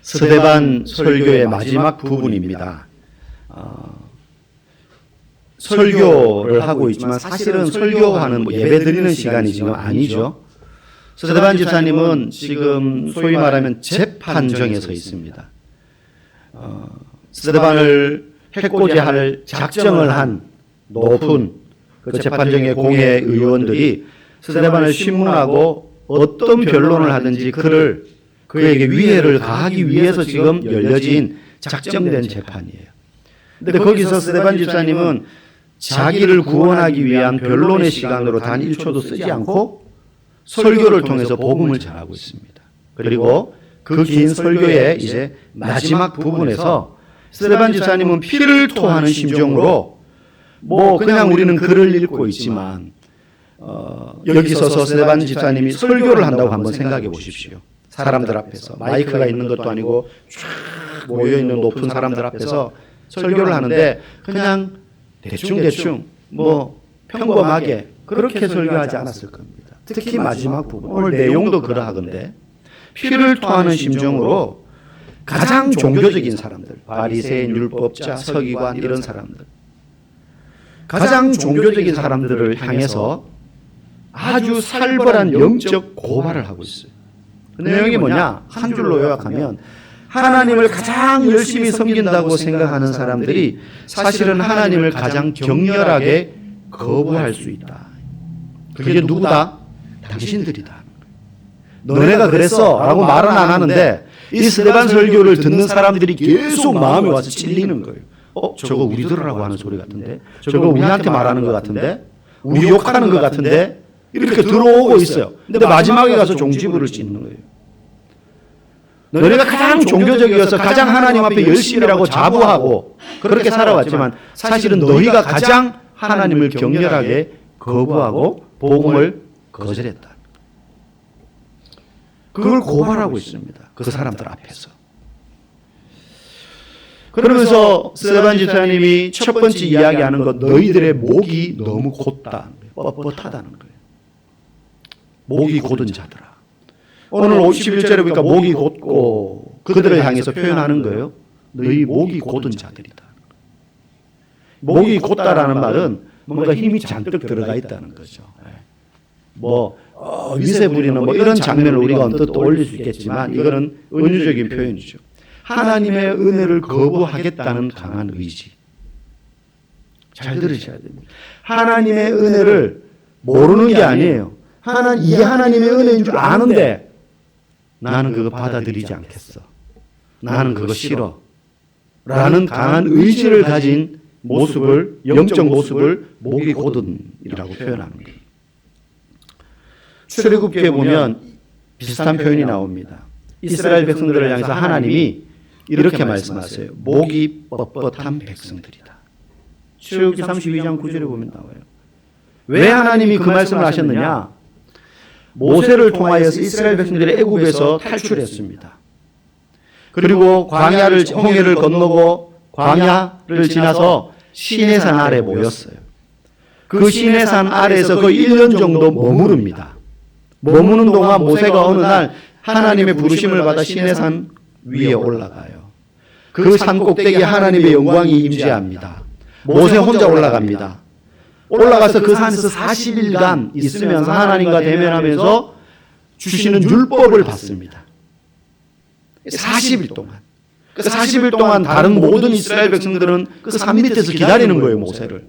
스데반 설교의 마지막 부분입니다. 설교를 하고 있지만 사실은 설교하는 예배 드리는 시간이 지금 아니죠. 스데반 집사님은 지금 소위 말하면 재판정에 서 있습니다. 스데반을 해코지 할 작정을 한 높은 그 재판정의 공회 의원들이 스데반을 신문하고 어떤 변론을 하든지 그에게 위해를 가하기 위해서 지금 열려진 작정된 재판이에요. 근데 거기서 스데반 집사님은 자기를 구원하기 위한 변론의 시간으로 단 1초도 쓰지 않고 설교를 통해서 복음을 전하고 있습니다. 그리고 그 긴 설교의 이제 마지막 부분에서 스데반 집사님은 피를 토하는 심정으로 그냥 우리는 글을 읽고 있지만 여기 서서 스데반 집사님이 설교를 한다고 한번 생각해 보십시오. 사람들 앞에서 마이크가 있는 것도 아니고 쫙 모여있는 높은 사람들 앞에서 설교를 하는데 그냥 대충 평범하게 그렇게 설교하지 않았을 겁니다. 특히 마지막 부분, 오늘 내용도 그러하건대 피를 토하는 심정으로 가장 종교적인 사람들, 바리새인, 율법자, 서기관 이런 사람들, 가장 종교적인 사람들을 향해서 아주 살벌한 영적 고발을 하고 있어요. 그 내용이 뭐냐? 한 줄로 요약하면 하나님을 가장 열심히 섬긴다고 생각하는 사람들이 사실은 하나님을 가장 격렬하게 거부할 수 있다. 그게 누구다? 당신들이다. 너네가 그랬어 라고 말은 안 하는데 이 스데반 설교를 듣는 사람들이 계속 마음에 와서 찔리는 거예요. 저거 우리들하고 하는 소리 같은데? 저거 우리한테 말하는 것 같은데? 우리 욕하는 것 같은데? 이렇게 들어오고 있어요. 근데 마지막에 가서 종지부를 찢는 거예요. 너희가 가장 종교적이어서 가장 하나님 앞에 열심이라고 자부하고 그렇게 살아왔지만 사실은 너희가 가장 하나님을 격렬하게 거부하고 복음을 거절했다. 그걸 고발하고 있습니다. 그 사람들 앞에서. 그러면서 스데반 집사님이 첫 번째 이야기하는 것, 너희들의 목이 너무 곧다, 뻣뻣하다는 거예요. 목이 곧은 자들아. 오늘 51절에 보니까 목이 곧고 그들을 향해서 표현하는 거예요. 너희 목이 곧은 자들이다. 목이 곧다라는 말은 뭔가 힘이 잔뜩 들어가 있다는 거죠. 위세 부리는 이런 장면을 우리가 언뜻 떠올릴 수 있겠지만 이거는 은유적인 표현이죠. 하나님의 은혜를 거부하겠다는 강한 의지. 잘 들으셔야 됩니다. 하나님의 은혜를 모르는 게 아니에요. 이게 하나님의 은혜인 줄 아는데 나는 그거 받아들이지 않겠어. 나는 그거 싫어. 라는 강한 의지를 가진 모습을, 영적 모습을 목이 곧은이라고 표현하는 거예요. 출애굽기에 보면 비슷한 표현이 나옵니다. 이스라엘 백성들을 향해서 하나님이 이렇게 말씀하세요. 목이 뻣뻣한 백성들이다. 출애굽기 32장 9절에 보면 나와요. 왜 하나님이 그 말씀을 하셨느냐? 모세를 통하여서 이스라엘 백성들이 애굽에서 탈출했습니다. 그리고 홍해를 건너고 광야를 지나서 시내산 아래 모였어요. 그 시내산 아래에서 거의 1년 정도 머무릅니다. 머무는 동안 모세가 어느 날 하나님의 부르심을 받아 시내산 위에 올라가요. 그 산 꼭대기에 하나님의 영광이 임재합니다. 모세 혼자 올라갑니다. 올라가서 그 산에서 40일간 있으면서 하나님과 대면하면서 주시는 율법을 받습니다. 40일 동안. 그 40일 동안 다른 모든 이스라엘 백성들은 그 산 밑에서 기다리는 거예요, 모세를.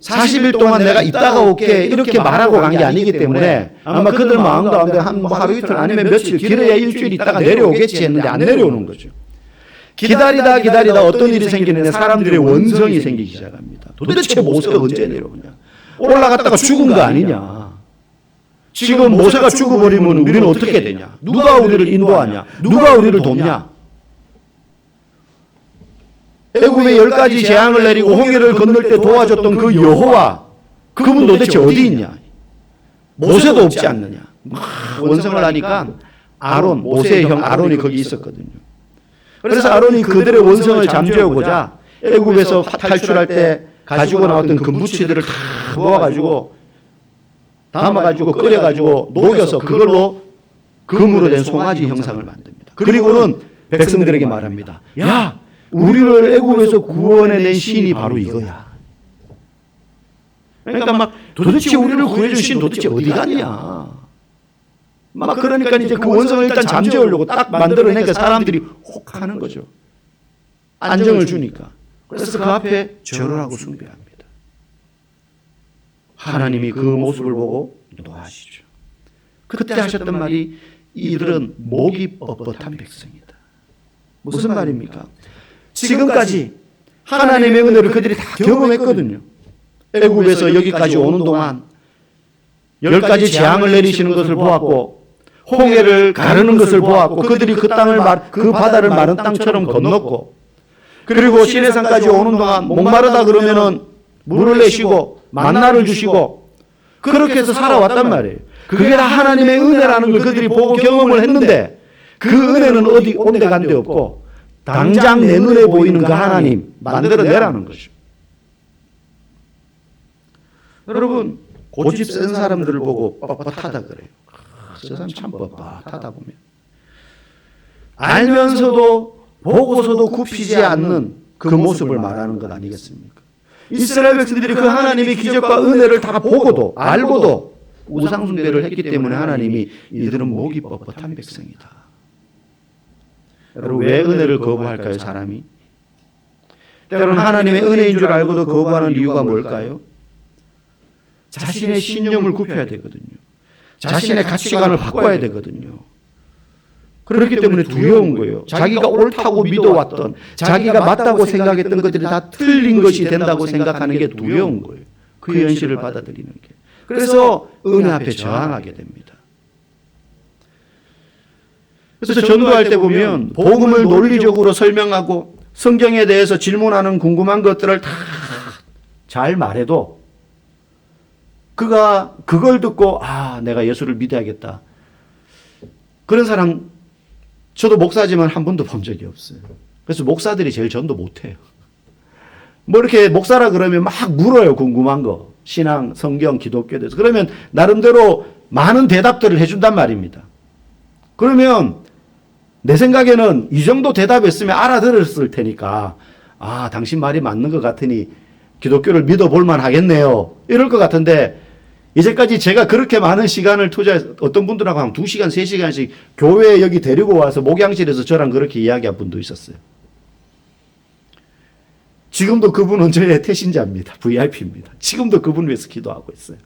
40일 동안 내가 있다가 올게 이렇게 말하고 간 게 아니기 때문에 아마 그들 마음 가운데 하루 이틀 아니면 며칠, 길어야 일주일 있다가 내려오겠지 했는데 안 내려오는 거죠. 기다리다 어떤 일이 생기는데 사람들의 원성이 생기기 시작합니다. 도대체 모세가 언제 내려오냐? 올라갔다가 죽은 거 아니냐? 지금 모세가 죽어버리면 우리는 어떻게 되냐? 누가 우리를 인도하냐? 누가 우리를 돕냐? 애굽에 10가지 재앙을 내리고 홍해를 건널 때 도와줬던 그 여호와, 그분 도대체 어디 있냐? 모세도 없지 않느냐? 원성을 하니까 모세의 형 아론이 거기 있었거든요. 그래서 아론이 그들의 원성을 잠재우고자 애굽에서 탈출할 때 가지고 나왔던 금부치들을 다 모아가지고 담아가지고 끓여가지고 녹여서 그걸로 금으로 된 송아지 형상을 만듭니다. 그리고는 백성들에게 말합니다. 야, 우리를 애굽에서 구원해낸 신이 바로 이거야. 그러니까 막 도대체 우리를 구해준 신 도대체 어디 갔냐. 막 그러니까 이제 그 원성을 일단 잠재우려고 딱 만들어내니까 사람들이 혹하는 거죠. 안정을 주니까. 그래서 그 앞에 절을 하고 숭배합니다. 하나님이 그 모습을 보고 노하시죠. 그때 하셨던 말이 이들은 목이 뻣뻣한 백성이다. 무슨 말입니까? 지금까지 하나님의 은혜를 그들이 다 경험했거든요. 애굽에서 여기까지 오는 동안 10가지 재앙을 내리시는 것을 보았고 홍해를 가르는 것을 보았고 그들이 그 땅을 그 바다를 마른 땅처럼 건넜고 그리고 시내산까지 오는 동안 목마르다 그러면은 물을 내시고 만나를 주시고 그렇게 해서 살아왔단 말이에요. 그게 다 하나님의 은혜라는 걸 그들이 보고 경험을 했는데 그 은혜는 어디 온데간데 없고 당장 내 눈에 보이는 그 하나님 만들어내라는 것이죠. 여러분 고집 센 사람들을 보고 뻣뻣하다 그래요. 저 사람 참 뻣뻣하다 보면 알면서도 보고서도 굽히지 않는 그 모습을 말하는 것 아니겠습니까? 이스라엘 백성들이 그 하나님의 기적과 은혜를 다 보고도 알고도 우상 숭배를 했기 때문에 하나님이 이들은 목이 뻣뻣한 백성이다. 여러분 왜 은혜를 거부할까요? 사람이 때로는 하나님의 은혜인 줄 알고도 거부하는 이유가 뭘까요? 자신의 신념을 굽혀야 되거든요. 자신의 가치관을 바꿔야 되거든요. 그렇기 때문에 두려운 거예요. 자기가 옳다고 믿어왔던, 자기가 맞다고 생각했던 것들이 다 틀린 것이 된다고 생각하는 게 두려운 거예요. 그 현실을 받아들이는 게. 그래서 은혜 앞에 저항하게 됩니다. 그래서 전도할 때 보면 복음을 논리적으로 설명하고 성경에 대해서 질문하는 궁금한 것들을 다 잘 말해도 그가 그걸 듣고 내가 예수를 믿어야겠다. 그런 사람 저도 목사지만 한 번도 본 적이 없어요. 그래서 목사들이 제일 전도 못해요. 뭐 이렇게 목사라 그러면 막 물어요. 궁금한 거. 신앙, 성경, 기독교에 대해서. 그러면 나름대로 많은 대답들을 해준단 말입니다. 그러면 내 생각에는 이 정도 대답했으면 알아들었을 테니까 당신 말이 맞는 것 같으니 기독교를 믿어볼 만하겠네요. 이럴 것 같은데 이제까지 제가 그렇게 많은 시간을 투자해서 어떤 분들하고 한 2시간, 3시간씩 교회에 여기 데리고 와서 목양실에서 저랑 그렇게 이야기한 분도 있었어요. 지금도 그분은 저의 태신자입니다. VIP입니다. 지금도 그분을 위해서 기도하고 있어요.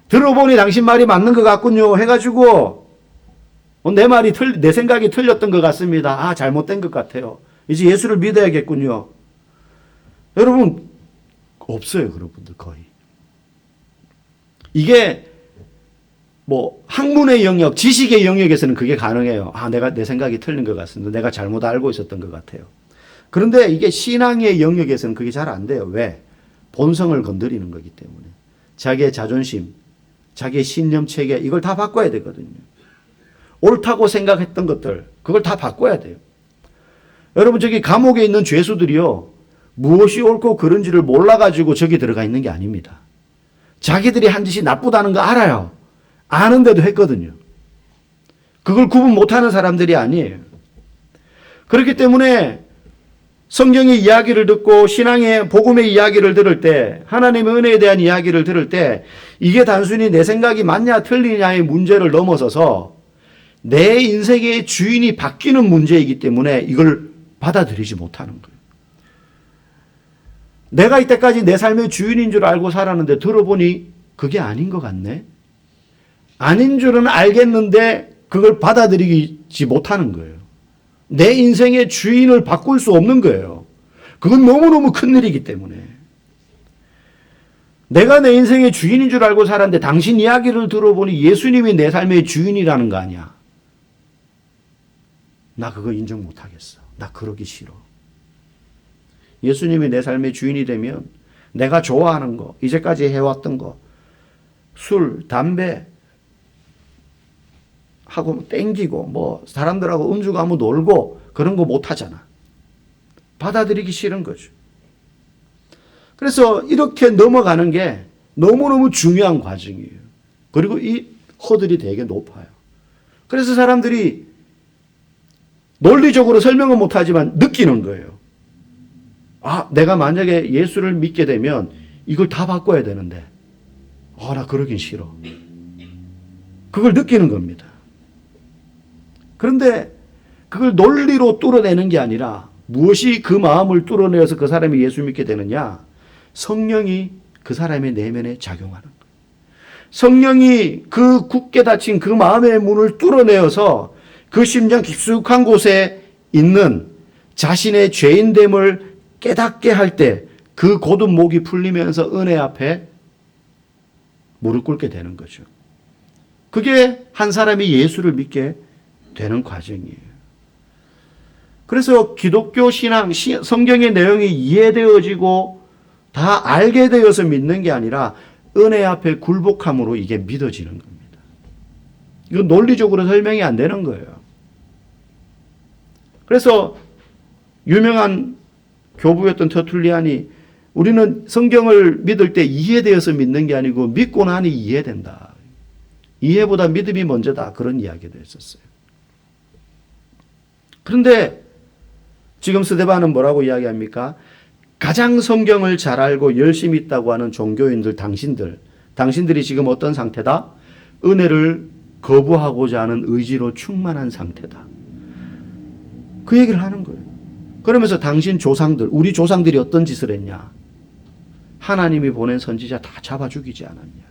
들어보니 당신 말이 맞는 것 같군요 해가지고 내 생각이 틀렸던 것 같습니다. 잘못된 것 같아요. 이제 예수를 믿어야겠군요. 여러분 없어요. 그런 분들 거의. 이게 뭐 학문의 영역, 지식의 영역에서는 그게 가능해요. 내 생각이 틀린 것 같습니다. 내가 잘못 알고 있었던 것 같아요. 그런데 이게 신앙의 영역에서는 그게 잘 안 돼요. 왜? 본성을 건드리는 거기 때문에. 자기의 자존심, 자기의 신념 체계 이걸 다 바꿔야 되거든요. 옳다고 생각했던 것들 그걸 다 바꿔야 돼요. 여러분 저기 감옥에 있는 죄수들이요. 무엇이 옳고 그른지를 몰라가지고 저기 들어가 있는 게 아닙니다. 자기들이 한 짓이 나쁘다는 거 알아요. 아는데도 했거든요. 그걸 구분 못하는 사람들이 아니에요. 그렇기 때문에 성경의 이야기를 듣고 신앙의 복음의 이야기를 들을 때 하나님의 은혜에 대한 이야기를 들을 때 이게 단순히 내 생각이 맞냐 틀리냐의 문제를 넘어서서 내 인생의 주인이 바뀌는 문제이기 때문에 이걸 받아들이지 못하는 거예요. 내가 이때까지 내 삶의 주인인 줄 알고 살았는데 들어보니 그게 아닌 것 같네. 아닌 줄은 알겠는데 그걸 받아들이지 못하는 거예요. 내 인생의 주인을 바꿀 수 없는 거예요. 그건 너무너무 큰일이기 때문에. 내가 내 인생의 주인인 줄 알고 살았는데 당신 이야기를 들어보니 예수님이 내 삶의 주인이라는 거 아니야. 나 그거 인정 못하겠어. 나 그러기 싫어. 예수님이 내 삶의 주인이 되면 내가 좋아하는 거, 이제까지 해왔던 거, 술, 담배 하고 땡기고 뭐 사람들하고 음주 가면 놀고 그런 거 못하잖아. 받아들이기 싫은 거죠. 그래서 이렇게 넘어가는 게 너무너무 중요한 과정이에요. 그리고 이 허들이 되게 높아요. 그래서 사람들이 논리적으로 설명은 못하지만 느끼는 거예요. 아, 내가 만약에 예수를 믿게 되면 이걸 다 바꿔야 되는데, 나 그러긴 싫어. 그걸 느끼는 겁니다. 그런데 그걸 논리로 뚫어내는 게 아니라 무엇이 그 마음을 뚫어내어서 그 사람이 예수 믿게 되느냐? 성령이 그 사람의 내면에 작용하는 거예요. 성령이 그 굳게 닫힌 그 마음의 문을 뚫어내어서 그 심령 깊숙한 곳에 있는 자신의 죄인됨을 깨닫게 할 때 그 고든 목이 풀리면서 은혜 앞에 무릎 꿇게 되는 거죠. 그게 한 사람이 예수를 믿게 되는 과정이에요. 그래서 기독교 신앙, 성경의 내용이 이해되어지고 다 알게 되어서 믿는 게 아니라 은혜 앞에 굴복함으로 이게 믿어지는 겁니다. 이건 논리적으로 설명이 안 되는 거예요. 그래서 유명한 교부였던 터툴리안이 우리는 성경을 믿을 때 이해되어서 믿는 게 아니고 믿고 나니 이해된다. 이해보다 믿음이 먼저다. 그런 이야기도 했었어요. 그런데 지금 스데반은 뭐라고 이야기합니까? 가장 성경을 잘 알고 열심히 있다고 하는 종교인들, 당신들이 지금 어떤 상태다? 은혜를 거부하고자 하는 의지로 충만한 상태다. 그 얘기를 하는 거예요. 그러면서 당신 조상들, 우리 조상들이 어떤 짓을 했냐? 하나님이 보낸 선지자 다 잡아 죽이지 않았냐?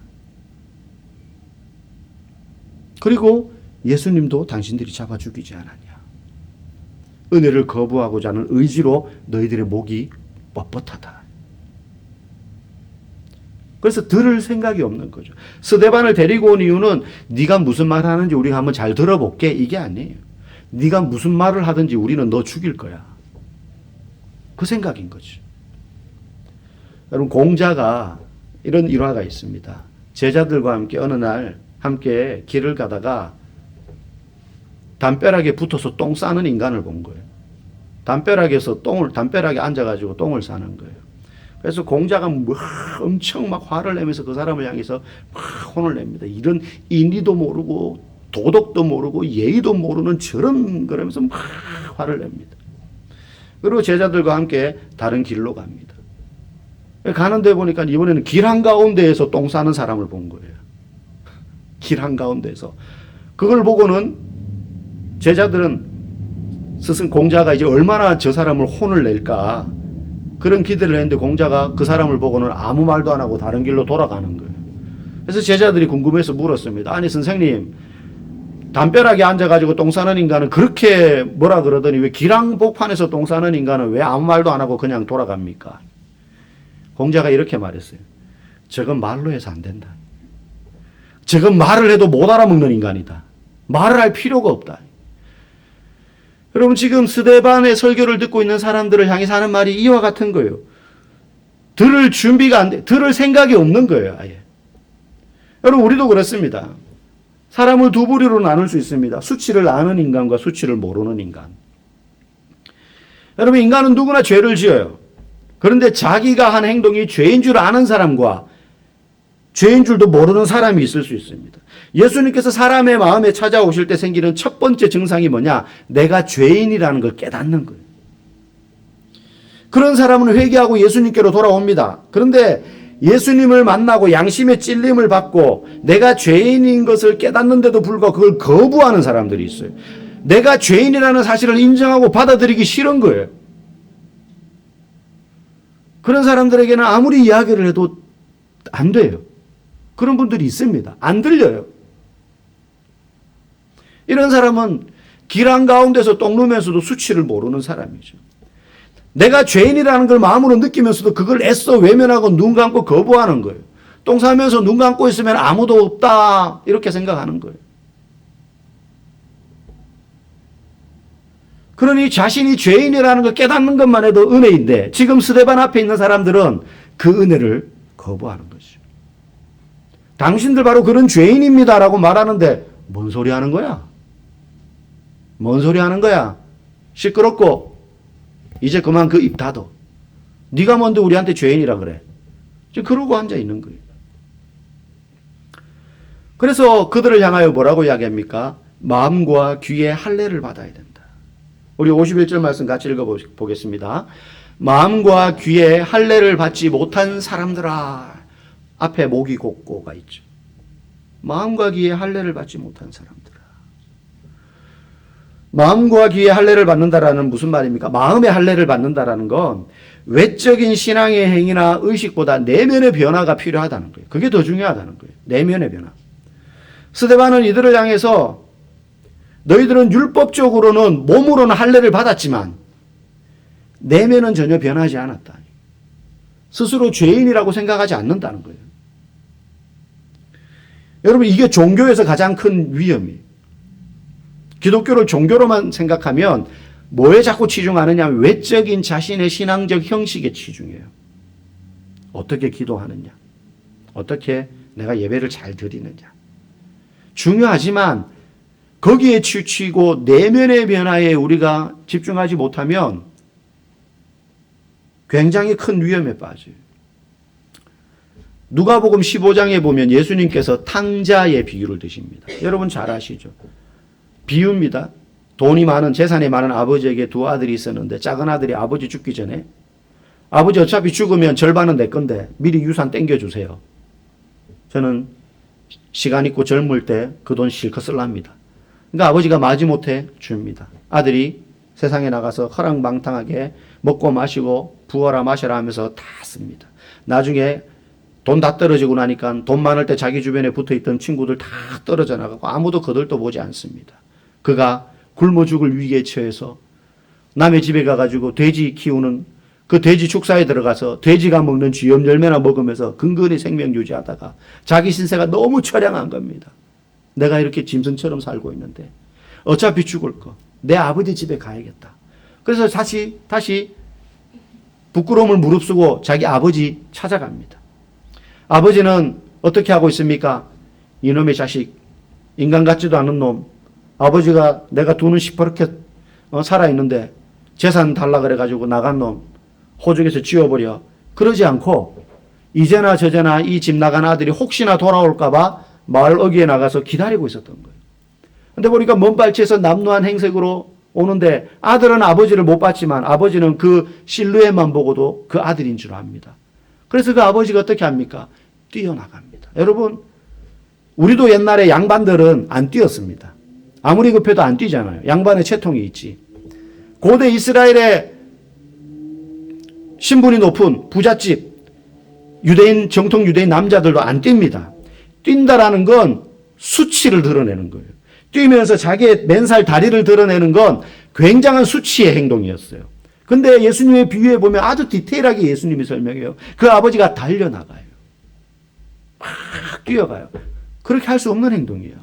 그리고 예수님도 당신들이 잡아 죽이지 않았냐? 은혜를 거부하고자 하는 의지로 너희들의 목이 뻣뻣하다. 그래서 들을 생각이 없는 거죠. 스데반을 데리고 온 이유는 네가 무슨 말을 하는지 우리가 한번 잘 들어볼게, 이게 아니에요. 네가 무슨 말을 하든지 우리는 너 죽일 거야. 그 생각인 거죠. 여러분, 공자가 이런 일화가 있습니다. 제자들과 함께 어느 날 함께 길을 가다가 담벼락에 붙어서 똥 싸는 인간을 본 거예요. 담벼락에 앉아가지고 똥을 싸는 거예요. 그래서 공자가 엄청 막 화를 내면서 그 사람을 향해서 막 혼을 냅니다. 이런 인의도 모르고 도덕도 모르고 예의도 모르는 저런, 그러면서 막 화를 냅니다. 그리고 제자들과 함께 다른 길로 갑니다. 가는데 보니까 이번에는 길 한가운데에서 똥 싸는 사람을 본 거예요. 길 한가운데에서. 그걸 보고는 제자들은 공자가 이제 얼마나 저 사람을 혼을 낼까 그런 기대를 했는데 공자가 그 사람을 보고는 아무 말도 안 하고 다른 길로 돌아가는 거예요. 그래서 제자들이 궁금해서 물었습니다. 아니 선생님, 담벼락에 앉아가지고 똥 싸는 인간은 그렇게 뭐라 그러더니 왜 기랑복판에서 똥 싸는 인간은 왜 아무 말도 안 하고 그냥 돌아갑니까? 공자가 이렇게 말했어요. 저건 말로 해서 안 된다. 저건 말을 해도 못 알아먹는 인간이다. 말을 할 필요가 없다. 여러분, 지금 스데반의 설교를 듣고 있는 사람들을 향해서 하는 말이 이와 같은 거예요. 들을 준비가 안 돼. 들을 생각이 없는 거예요, 아예. 여러분, 우리도 그렇습니다. 사람을 두 부류로 나눌 수 있습니다. 수치를 아는 인간과 수치를 모르는 인간. 여러분, 인간은 누구나 죄를 지어요. 그런데 자기가 한 행동이 죄인 줄 아는 사람과 죄인 줄도 모르는 사람이 있을 수 있습니다. 예수님께서 사람의 마음에 찾아오실 때 생기는 첫 번째 증상이 뭐냐? 내가 죄인이라는 걸 깨닫는 거예요. 그런 사람은 회개하고 예수님께로 돌아옵니다. 그런데 예수님을 만나고 양심의 찔림을 받고 내가 죄인인 것을 깨닫는데도 불구하고 그걸 거부하는 사람들이 있어요. 내가 죄인이라는 사실을 인정하고 받아들이기 싫은 거예요. 그런 사람들에게는 아무리 이야기를 해도 안 돼요. 그런 분들이 있습니다. 안 들려요. 이런 사람은 길 한가운데서 똥 누면서도 수치를 모르는 사람이죠. 내가 죄인이라는 걸 마음으로 느끼면서도 그걸 애써 외면하고 눈 감고 거부하는 거예요. 똥 싸면서 눈 감고 있으면 아무도 없다 이렇게 생각하는 거예요. 그러니 자신이 죄인이라는 걸 깨닫는 것만 해도 은혜인데 지금 스데반 앞에 있는 사람들은 그 은혜를 거부하는 거죠. 당신들 바로 그런 죄인입니다라고 말하는데 뭔 소리 하는 거야? 뭔 소리 하는 거야? 시끄럽고 이제 그만 그 입 닫어. 네가 뭔데 우리한테 죄인이라 그래. 지금 그러고 앉아 있는 거예요. 그래서 그들을 향하여 뭐라고 이야기합니까? 마음과 귀에 할례를 받아야 된다. 우리 51절 말씀 같이 읽어보겠습니다. 마음과 귀에 할례를 받지 못한 사람들아. 앞에 목이 곧고가 있죠. 마음과 귀에 할례를 받지 못한 사람들아. 마음과 귀에 할례를 받는다라는 무슨 말입니까? 마음의 할례를 받는다라는 건 외적인 신앙의 행위나 의식보다 내면의 변화가 필요하다는 거예요. 그게 더 중요하다는 거예요. 내면의 변화. 스데반은 이들을 향해서 너희들은 율법적으로는 몸으로는 할례를 받았지만 내면은 전혀 변하지 않았다. 스스로 죄인이라고 생각하지 않는다는 거예요. 여러분, 이게 종교에서 가장 큰 위험이에요. 기독교를 종교로만 생각하면 뭐에 자꾸 치중하느냐 하면 외적인 자신의 신앙적 형식에 치중해요. 어떻게 기도하느냐, 어떻게 내가 예배를 잘 드리느냐. 중요하지만 거기에 치우치고 내면의 변화에 우리가 집중하지 못하면 굉장히 큰 위험에 빠져요. 누가복음 15장에 보면 예수님께서 탕자의 비유를 드십니다. 여러분 잘 아시죠? 비유입니다. 돈이 많은, 재산이 많은 아버지에게 두 아들이 있었는데 작은 아들이 아버지 죽기 전에 아버지 어차피 죽으면 절반은 내 건데 미리 유산 땡겨주세요. 저는 시간 있고 젊을 때 그 돈 실컷 쓸랍니다. 그러니까 아버지가 마지못해 줍니다. 아들이 세상에 나가서 허랑방탕하게 먹고 마시고 부어라 마셔라 하면서 다 씁니다. 나중에 돈 다 떨어지고 나니까 돈 많을 때 자기 주변에 붙어있던 친구들 다 떨어져 나가고 아무도 거들떠 보지 않습니다. 그가 굶어 죽을 위기에 처해서 남의 집에 가가지고 돼지 키우는 그 돼지 축사에 들어가서 돼지가 먹는 쥐염 열매나 먹으면서 근근히 생명 유지하다가 자기 신세가 너무 처량한 겁니다. 내가 이렇게 짐승처럼 살고 있는데 어차피 죽을 거. 내 아버지 집에 가야겠다. 그래서 다시 부끄러움을 무릅쓰고 자기 아버지 찾아갑니다. 아버지는 어떻게 하고 있습니까? 이놈의 자식, 인간 같지도 않은 놈. 아버지가 내가 두 눈 시퍼렇게 살아있는데 재산 달라 그래가지고 나간 놈 호적에서 지워버려. 그러지 않고 이제나 저제나 이 집 나간 아들이 혹시나 돌아올까봐 마을 어귀에 나가서 기다리고 있었던 거예요. 근데 보니까 먼 발치에서 남루한 행색으로 오는데 아들은 아버지를 못 봤지만 아버지는 그 실루엣만 보고도 그 아들인 줄 압니다. 그래서 그 아버지가 어떻게 합니까? 뛰어나갑니다. 여러분, 우리도 옛날에 양반들은 안 뛰었습니다. 아무리 급해도 안 뛰잖아요. 양반의 채통이 있지. 고대 이스라엘의 신분이 높은 부잣집, 유대인, 정통 유대인 남자들도 안 뜁니다. 뛴다라는 건 수치를 드러내는 거예요. 뛰면서 자기의 맨살 다리를 드러내는 건 굉장한 수치의 행동이었어요. 근데 예수님의 비유에 보면 아주 디테일하게 예수님이 설명해요. 그 아버지가 달려나가요. 막 뛰어가요. 그렇게 할 수 없는 행동이에요.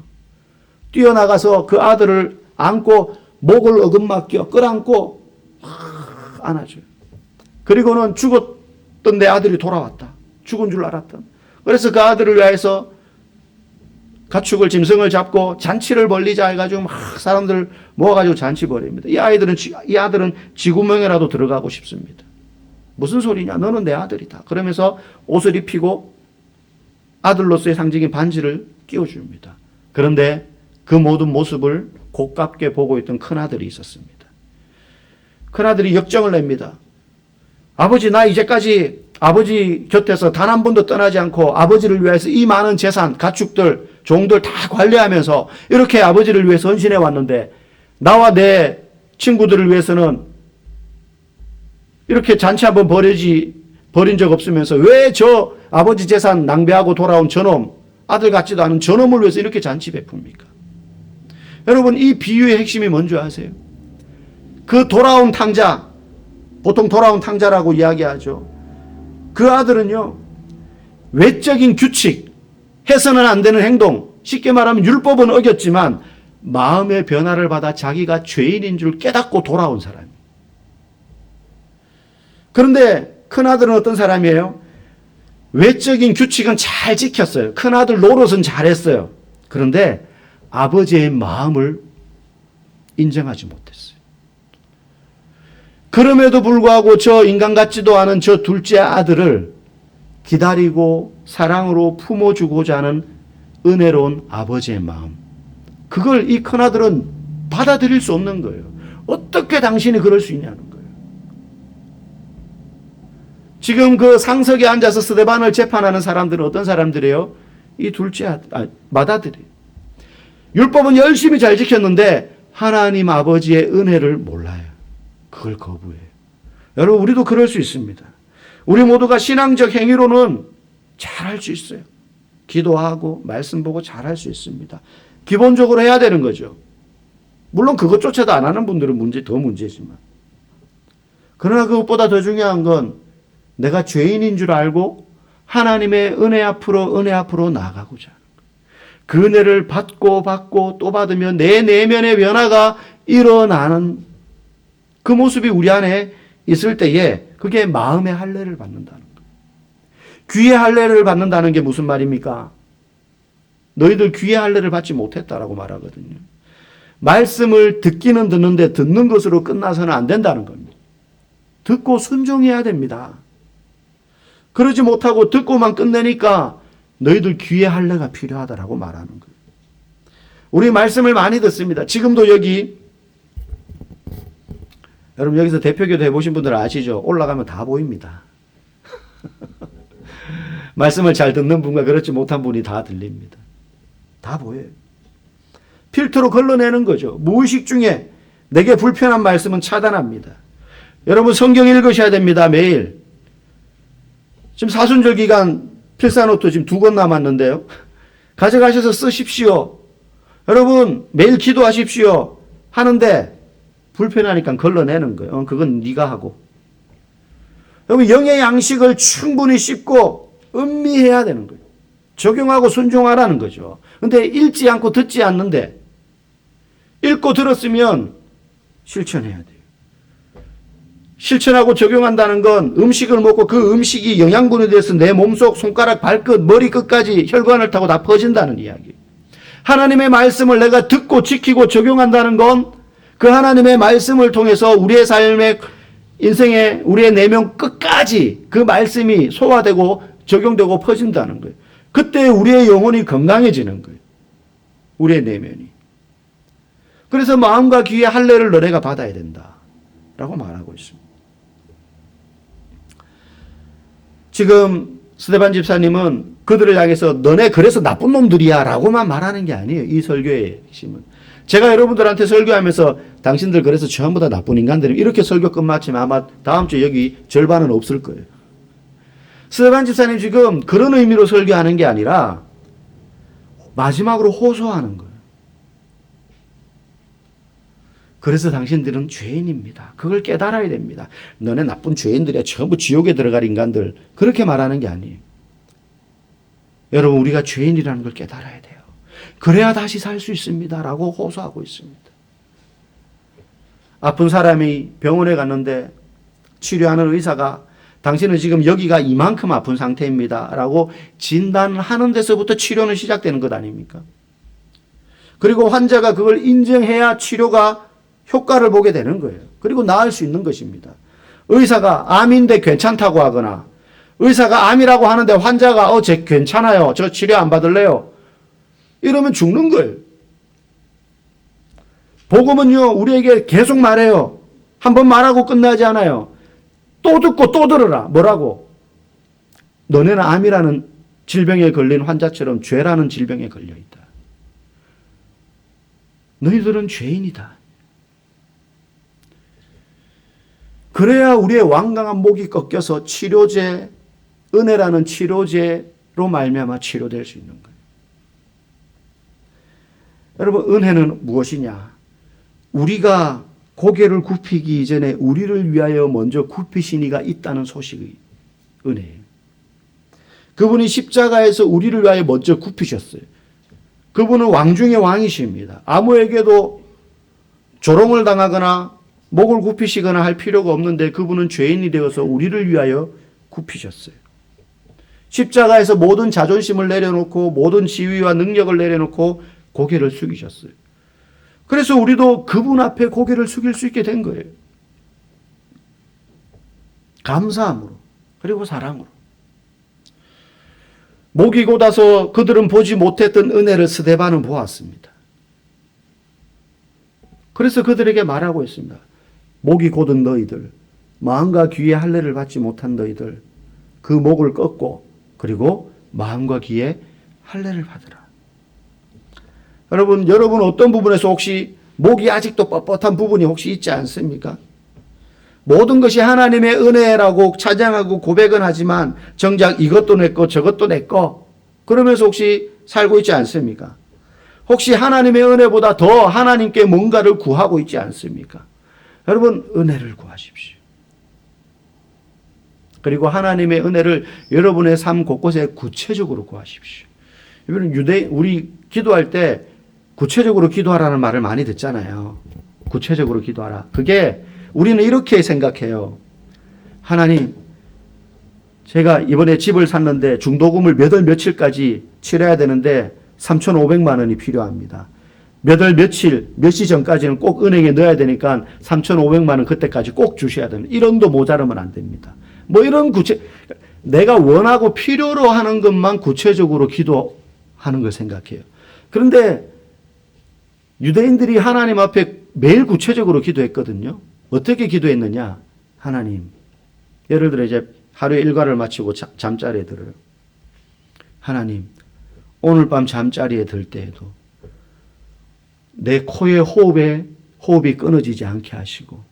뛰어나가서 그 아들을 안고 목을 어긋맞겨 끌어안고 막 안아줘요. 그리고는 죽었던 내 아들이 돌아왔다. 죽은 줄 알았던. 그래서 그 아들을 위해서 가축을 짐승을 잡고 잔치를 벌리자 해가지고 막 사람들 모아가지고 잔치 벌입니다. 이 아들은 쥐구멍에라도 들어가고 싶습니다. 무슨 소리냐? 너는 내 아들이다. 그러면서 옷을 입히고 아들로서의 상징인 반지를 끼워줍니다. 그런데 그 모든 모습을 곱깝게 보고 있던 큰아들이 있었습니다. 큰아들이 역정을 냅니다. 아버지, 나 이제까지 아버지 곁에서 단 한 번도 떠나지 않고 아버지를 위해서 이 많은 재산, 가축들, 종들 다 관리하면서 이렇게 아버지를 위해서 헌신해 왔는데 나와 내 친구들을 위해서는 이렇게 잔치 한번 벌인 적 없으면서 왜 저 아버지 재산 낭비하고 돌아온 저놈, 아들 같지도 않은 저놈을 위해서 이렇게 잔치 베풉니까? 여러분, 이 비유의 핵심이 뭔지 아세요? 그 돌아온 탕자, 보통 돌아온 탕자라고 이야기하죠. 그 아들은요, 외적인 규칙, 해서는 안 되는 행동, 쉽게 말하면 율법은 어겼지만 마음의 변화를 받아 자기가 죄인인 줄 깨닫고 돌아온 사람이에요. 그런데 큰아들은 어떤 사람이에요? 외적인 규칙은 잘 지켰어요. 큰아들 노릇은 잘했어요. 그런데 아버지의 마음을 인정하지 못했어요. 그럼에도 불구하고 저 인간 같지도 않은 저 둘째 아들을 기다리고 사랑으로 품어주고자 하는 은혜로운 아버지의 마음. 그걸 이 큰아들은 받아들일 수 없는 거예요. 어떻게 당신이 그럴 수 있냐는 거예요. 지금 그 상석에 앉아서 스데반을 재판하는 사람들은 어떤 사람들이에요? 이 둘째 맏아들이에요. 율법은 열심히 잘 지켰는데 하나님 아버지의 은혜를 몰라요. 그걸 거부해요. 여러분, 우리도 그럴 수 있습니다. 우리 모두가 신앙적 행위로는 잘할 수 있어요. 기도하고 말씀 보고 잘할 수 있습니다. 기본적으로 해야 되는 거죠. 물론 그것조차도 안 하는 분들은 더 문제지만. 그러나 그것보다 더 중요한 건 내가 죄인인 줄 알고 하나님의 은혜 앞으로 나아가고자 하는 거예요. 그 은혜를 받고 또 받으면 내 내면의 변화가 일어나는 그 모습이 우리 안에 있을 때에 그게 마음의 할례를 받는다는 거예요. 귀의 할례를 받는다는 게 무슨 말입니까? 너희들 귀의 할례를 받지 못했다라고 말하거든요. 말씀을 듣기는 듣는데 듣는 것으로 끝나서는 안 된다는 겁니다. 듣고 순종해야 됩니다. 그러지 못하고 듣고만 끝내니까 너희들 귀의 할례가 필요하다라고 말하는 거예요. 우리 말씀을 많이 듣습니다. 지금도 여러분 여기서 대표교도 해보신 분들은 아시죠? 올라가면 다 보입니다. 말씀을 잘 듣는 분과 그렇지 못한 분이 다 들립니다. 다 보여요. 필터로 걸러내는 거죠. 무의식 중에 내게 불편한 말씀은 차단합니다. 여러분 성경 읽으셔야 됩니다. 매일. 지금 사순절 기간 필사노트 지금 2권 남았는데요. 가져가셔서 쓰십시오. 여러분 매일 기도하십시오. 하는데 불편하니까 걸러내는 거예요. 그건 네가 하고. 여러분 영의 양식을 충분히 씹고 음미해야 되는 거예요. 적용하고 순종하라는 거죠. 근데 읽지 않고 듣지 않는데 읽고 들었으면 실천해야 돼요. 실천하고 적용한다는 건 음식을 먹고 그 음식이 영양분이 돼서 내 몸속 손가락, 발끝, 머리 끝까지 혈관을 타고 다 퍼진다는 이야기. 하나님의 말씀을 내가 듣고 지키고 적용한다는 건 그 하나님의 말씀을 통해서 우리의 삶의 인생의 우리의 내면 끝까지 그 말씀이 소화되고 적용되고 퍼진다는 거예요. 그때 우리의 영혼이 건강해지는 거예요. 우리의 내면이. 그래서 마음과 귀의 할례를 너네가 받아야 된다라고 말하고 있습니다. 지금 스데반 집사님은 그들을 향해서 너네 그래서 나쁜 놈들이야 라고만 말하는 게 아니에요. 이 설교의 핵심은. 제가 여러분들한테 설교하면서 당신들 그래서 전부 다 나쁜 인간들이 이렇게 설교 끝마치면 아마 다음 주에 여기 절반은 없을 거예요. 스데반 집사님 지금 그런 의미로 설교하는 게 아니라 마지막으로 호소하는 거예요. 그래서 당신들은 죄인입니다. 그걸 깨달아야 됩니다. 너네 나쁜 죄인들이야. 전부 지옥에 들어갈 인간들. 그렇게 말하는 게 아니에요. 여러분 우리가 죄인이라는 걸 깨달아야 돼요. 그래야 다시 살 수 있습니다. 라고 호소하고 있습니다. 아픈 사람이 병원에 갔는데 치료하는 의사가 당신은 지금 여기가 이만큼 아픈 상태입니다. 라고 진단을 하는 데서부터 치료는 시작되는 것 아닙니까? 그리고 환자가 그걸 인정해야 치료가 효과를 보게 되는 거예요. 그리고 나을 수 있는 것입니다. 의사가 암인데 괜찮다고 하거나 의사가 암이라고 하는데 환자가 제 괜찮아요. 저 치료 안 받을래요. 이러면 죽는 거예요. 복음은요 우리에게 계속 말해요. 한번 말하고 끝나지 않아요. 또 듣고 또 들으라. 뭐라고? 너네는 암이라는 질병에 걸린 환자처럼 죄라는 질병에 걸려있다. 너희들은 죄인이다. 그래야 우리의 완강한 목이 꺾여서 치료제, 은혜라는 치료제로 말미암아 치료될 수 있는 거예요. 여러분 은혜는 무엇이냐? 우리가 고개를 굽히기 이전에 우리를 위하여 먼저 굽히신 이가 있다는 소식의 은혜예요. 그분이 십자가에서 우리를 위하여 먼저 굽히셨어요. 그분은 왕 중의 왕이십니다. 아무에게도 조롱을 당하거나 목을 굽히시거나 할 필요가 없는데 그분은 죄인이 되어서 우리를 위하여 굽히셨어요. 십자가에서 모든 자존심을 내려놓고 모든 지위와 능력을 내려놓고 고개를 숙이셨어요. 그래서 우리도 그분 앞에 고개를 숙일 수 있게 된 거예요. 감사함으로 그리고 사랑으로. 목이 곧아서 그들은 보지 못했던 은혜를 스데반은 보았습니다. 그래서 그들에게 말하고 있습니다. 목이 곧은 너희들, 마음과 귀에 할례를 받지 못한 너희들, 그 목을 꺾고 그리고 마음과 귀에 할례를 받으라. 여러분 어떤 부분에서 혹시 목이 아직도 뻣뻣한 부분이 혹시 있지 않습니까? 모든 것이 하나님의 은혜라고 찬양하고 고백은 하지만 정작 이것도 내 거 저것도 내 거 그러면서 혹시 살고 있지 않습니까? 혹시 하나님의 은혜보다 더 하나님께 뭔가를 구하고 있지 않습니까? 여러분 은혜를 구하십시오. 그리고 하나님의 은혜를 여러분의 삶 곳곳에 구체적으로 구하십시오. 우리 기도할 때 구체적으로 기도하라는 말을 많이 듣잖아요. 구체적으로 기도하라. 그게 우리는 이렇게 생각해요. 하나님, 제가 이번에 집을 샀는데 중도금을 몇 월 며칠까지 치러야 되는데 3,500만 원이 필요합니다. 몇 월 며칠, 몇 시 전까지는 꼭 은행에 넣어야 되니까 3,500만 원 그때까지 꼭 주셔야 됩니다. 1원도 모자르면 안 됩니다. 뭐 이런 내가 원하고 필요로 하는 것만 구체적으로 기도하는 걸 생각해요. 그런데 유대인들이 하나님 앞에 매일 구체적으로 기도했거든요. 어떻게 기도했느냐? 하나님, 예를 들어 이제 하루에 일과를 마치고 잠자리에 들어요. 하나님, 오늘 밤 잠자리에 들 때에도 내 코의 호흡이 끊어지지 않게 하시고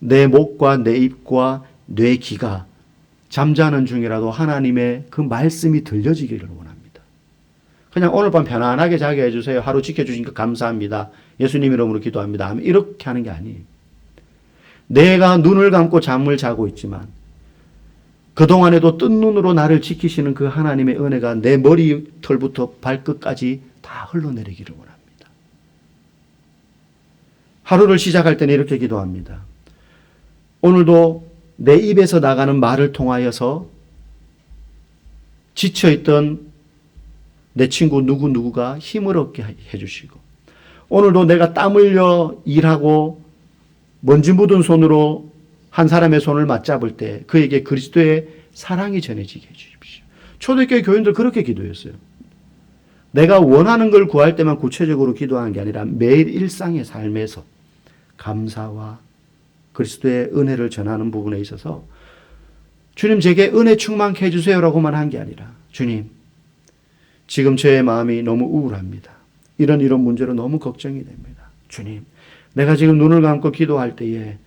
내 목과 내 입과 뇌 귀가 잠자는 중이라도 하나님의 그 말씀이 들려지기를 원합니다. 그냥 오늘 밤 편안하게 자게 해주세요. 하루 지켜주시니까 감사합니다. 예수님 이름으로 기도합니다. 이렇게 하는 게 아니에요. 내가 눈을 감고 잠을 자고 있지만 그동안에도 뜬 눈으로 나를 지키시는 그 하나님의 은혜가 내 머리털부터 발끝까지 다 흘러내리기를 원합니다. 하루를 시작할 때는 이렇게 기도합니다. 오늘도 내 입에서 나가는 말을 통하여서 지쳐있던 내 친구 누구누구가 힘을 얻게 해주시고 오늘도 내가 땀 흘려 일하고 먼지 묻은 손으로 한 사람의 손을 맞잡을 때 그에게 그리스도의 사랑이 전해지게 해주십시오. 초대교회 교인들 그렇게 기도했어요. 내가 원하는 걸 구할 때만 구체적으로 기도하는 게 아니라 매일 일상의 삶에서 감사와 그리스도의 은혜를 전하는 부분에 있어서 주님 제게 은혜 충만케 해주세요라고만 한 게 아니라 주님 지금 저의 마음이 너무 우울합니다. 이런 문제로 너무 걱정이 됩니다. 주님 내가 지금 눈을 감고 기도할 때에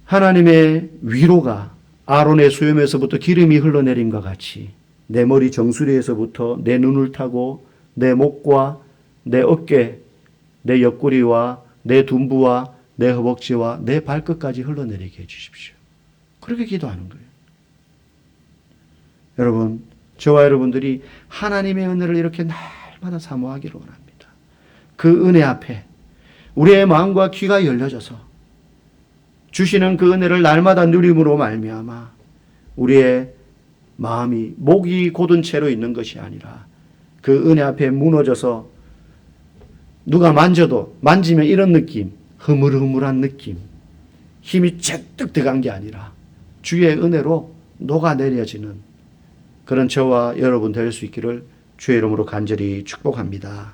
하나님의 위로가 아론의 수염에서부터 기름이 흘러내림과 같이 내 머리 정수리에서부터 내 눈을 타고 내 목과 내 어깨, 내 옆구리와 내 둔부와 내 허벅지와 내 발끝까지 흘러내리게 해주십시오. 그렇게 기도하는 거예요. 여러분, 저와 여러분들이 하나님의 은혜를 이렇게 날마다 사모하기를 원합니다. 그 은혜 앞에 우리의 마음과 귀가 열려져서 주시는 그 은혜를 날마다 누림으로 말미암아 우리의 마음이 목이 곧은 채로 있는 것이 아니라 그 은혜 앞에 무너져서 누가 만지면 이런 느낌, 흐물흐물한 느낌, 힘이 잭득 들어간 게 아니라 주의 은혜로 녹아내려지는 그런 저와 여러분 될 수 있기를 주의 이름으로 간절히 축복합니다.